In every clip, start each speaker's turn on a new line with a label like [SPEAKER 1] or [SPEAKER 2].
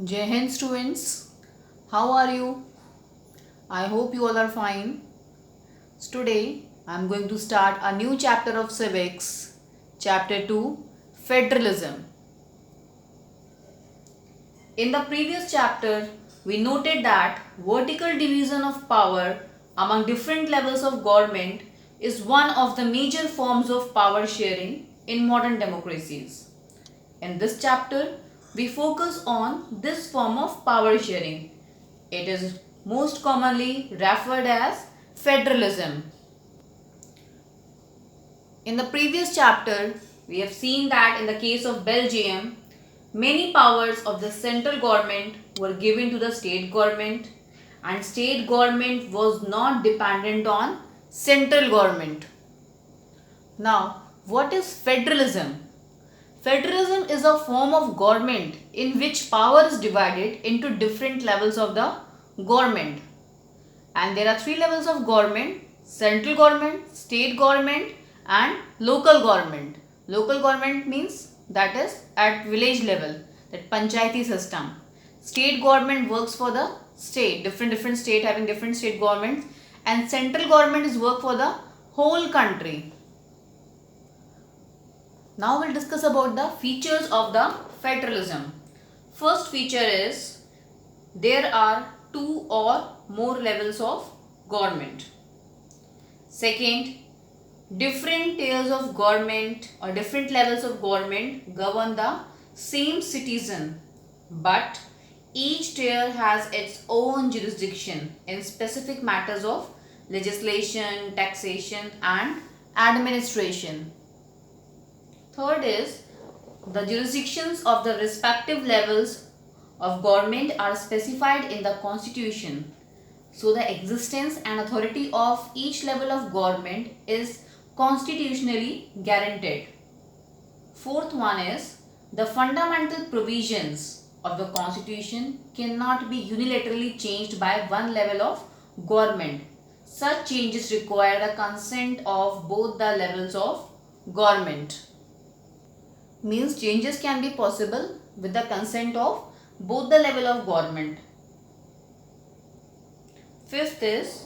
[SPEAKER 1] Jai Hind students, how are you? I hope you all are fine. Today I am going to start a new chapter of civics, chapter 2, Federalism. In the previous chapter, we noted that vertical division of power among different levels of government is one of the major forms of power sharing in modern democracies. In this chapter, we focus on this form of power sharing. It is most commonly referred as federalism. In the previous chapter, we have seen that in the case of Belgium, many powers of the central government were given to the state government, and state government was not dependent on central government. Now, what is federalism? Federalism is a form of government in which power is divided into different levels of the government. And there are three levels of government: central government, state government, and local government. Local government means that is at village level, that panchayati system. State government works for the state, different state having different state governments, and central government is work for the whole country. Now we'll discuss about the features of the federalism. First feature is there are two or more levels of government. Second, different tiers of government or different levels of government govern the same citizen, but each tier has its own jurisdiction in specific matters of legislation, taxation, and administration. Third is the jurisdictions of the respective levels of government are specified in the constitution. So the existence and authority of each level of government is constitutionally guaranteed. Fourth one is the fundamental provisions of the constitution cannot be unilaterally changed by one level of government. Such changes require the consent of both the levels of government. Means changes can be possible with the consent of both the level of government. Fifth is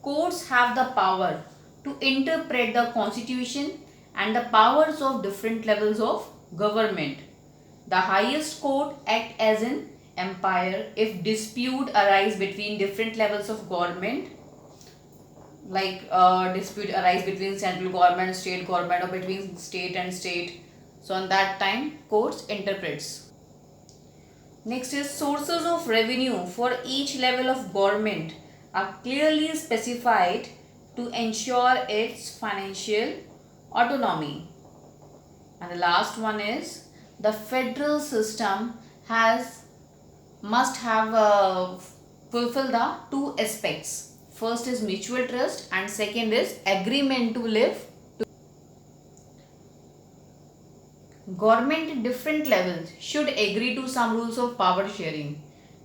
[SPEAKER 1] courts have the power to interpret the constitution and the powers of different levels of government. The highest court act as an umpire if dispute arise between different levels of government, like dispute arise between central government, state government, or between state and state. So on that time courts interprets. Next is sources of revenue for each level of government are clearly specified to ensure its financial autonomy. And the last one is the federal system must have fulfill the two aspects. First is mutual trust and second is agreement to live. Government at different levels should agree to some rules of power sharing.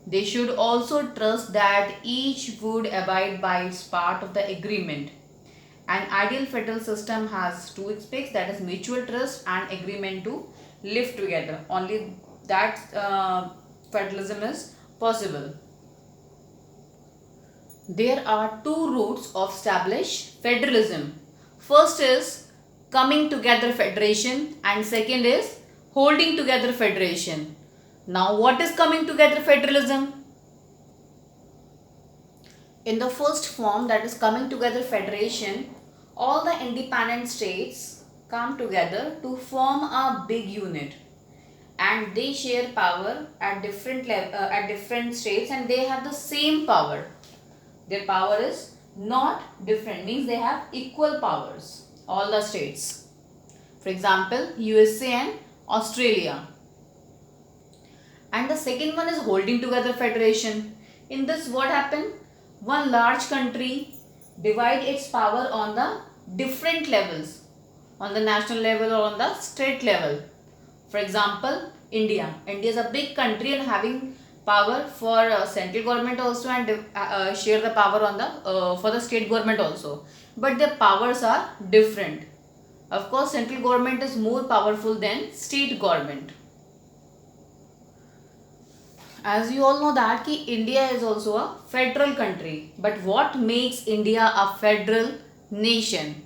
[SPEAKER 1] They should also trust that each would abide by its part of the agreement. An ideal federal system has two aspects, that is mutual trust and agreement to live together. Only that federalism is possible. There are two routes of establish federalism. First is coming together federation and second is holding together federation. Now what is coming together federalism? In the first form, that is coming together federation, all the independent states come together to form a big unit and they share power at different states and they have the same power. Their power is not different, means they have equal powers, all the states. For example, USA and Australia. And the second one is holding together federation. In this what happened? One large country divide its power on the different levels, on the national level or on the state level. For example, India. India is a big country and having power for central government also and share the power on the for the state government also. But their powers are different. Of course, central government is more powerful than state government. As you all know that कि India is also a federal country. But what makes India a federal nation?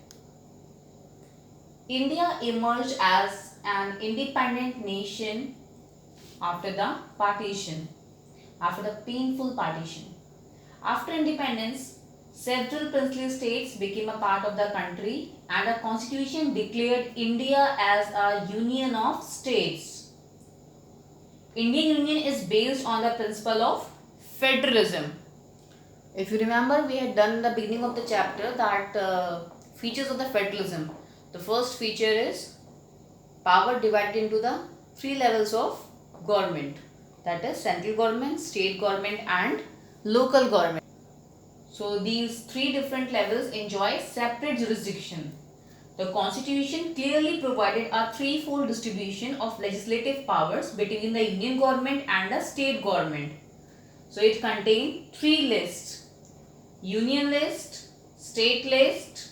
[SPEAKER 1] India emerged as an independent nation after the partition, after the painful partition. After independence, several princely states became a part of the country and a constitution declared India as a union of states. Indian Union is based on the principle of federalism. If you remember, we had done in the beginning of the chapter that features of the federalism. The first feature is power divided into the three levels of government, that is central government, state government and local government. So these three different levels enjoy separate jurisdiction. The constitution clearly provided a threefold distribution of legislative powers between the union government and the state government. So it contained three lists: union list, state list,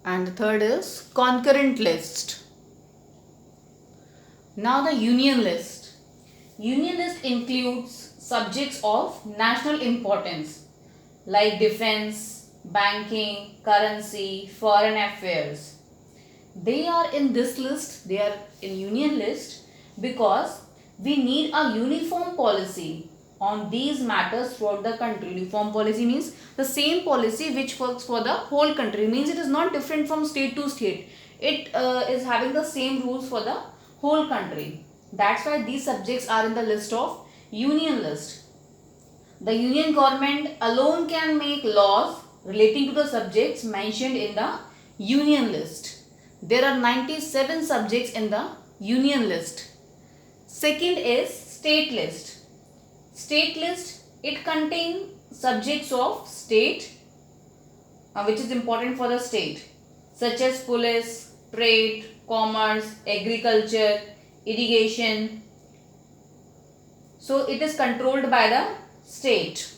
[SPEAKER 1] and the third is concurrent list. Now the union list. Union list includes subjects of national importance like defense, banking, currency, foreign affairs. They are in this list, they are in union list because we need a uniform policy on these matters throughout the country. Uniform policy means the same policy which works for the whole country, means it is not different from state to state. It is having the same rules for the whole country. That's why these subjects are in the list of union list. The union government alone can make laws relating to the subjects mentioned in the union list. There are 97 subjects in the union list. Second is state list. State list, it contains subjects of state which is important for the state, such as police, trade, commerce, agriculture, irrigation. So it is controlled by the state.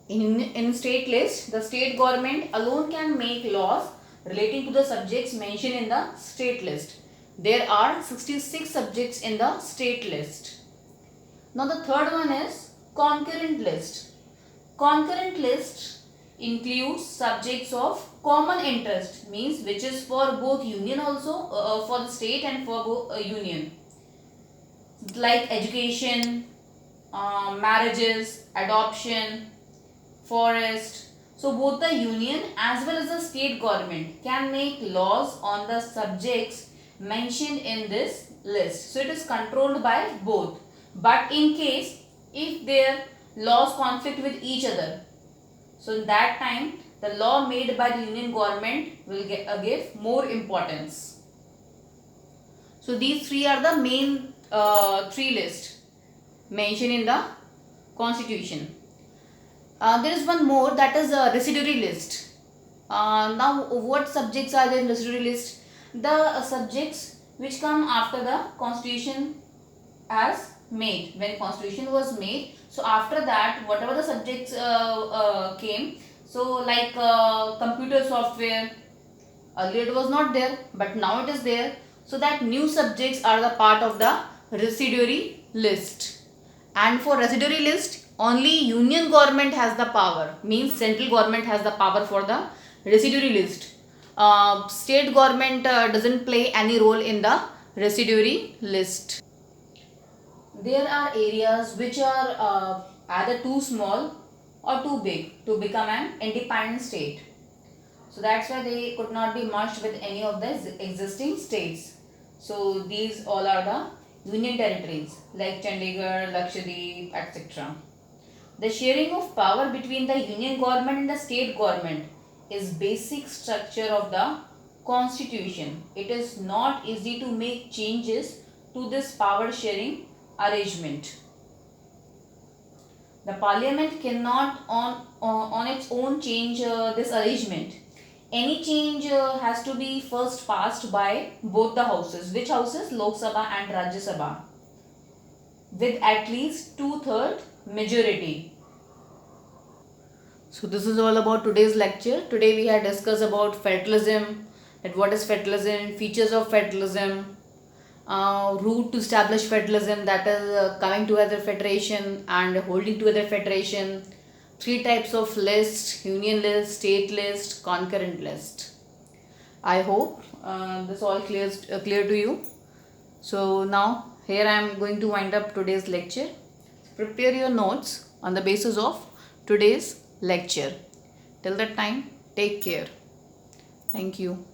[SPEAKER 1] In state list, the state government alone can make laws relating to the subjects mentioned in the state list. There are 66 subjects in the state list. Now the third one is concurrent list. Concurrent list includes subjects of common interest, means which is for both union also, for the state and for both union, like education, marriages, adoption, forest. So both the union as well as the state government can make laws on the subjects mentioned in this list. So it is controlled by both. But in case if their laws conflict with each other, so in that time the law made by the union government will give more importance. So these three are the main three lists mentioned in the constitution. There is one more, that is a residuary list. Now what subjects are there in residuary list? The subjects which come after the constitution as made, when constitution was made. So after that whatever the subjects came, so like computer software, earlier it was not there but now it is there. So that new subjects are the part of the residuary list. And for residuary list only union government has the power, means central government has the power for the residuary list. State government doesn't play any role in the residuary list. There are areas which are either too small or too big to become an independent state. So that's why they could not be merged with any of the existing states. So these all are the union territories like Chandigarh, Lakshadweep, etc. The sharing of power between the union government and the state government is basic structure of the constitution. It is not easy to make changes to this power sharing arrangement. The parliament cannot on its own change this arrangement. Any change has to be first passed by both the houses. Which houses? Lok Sabha and Rajya Sabha, with at least 2/3 majority. So this is all about today's lecture. Today we had discussed about federalism, that what is federalism, features of federalism, route to establish federalism, that is coming together federation and holding together federation. Three types of list: union list, state list, concurrent list. I hope this all clear to you. So now here I am going to wind up today's lecture. Prepare your notes on the basis of today's lecture. Till that time, take care. Thank you.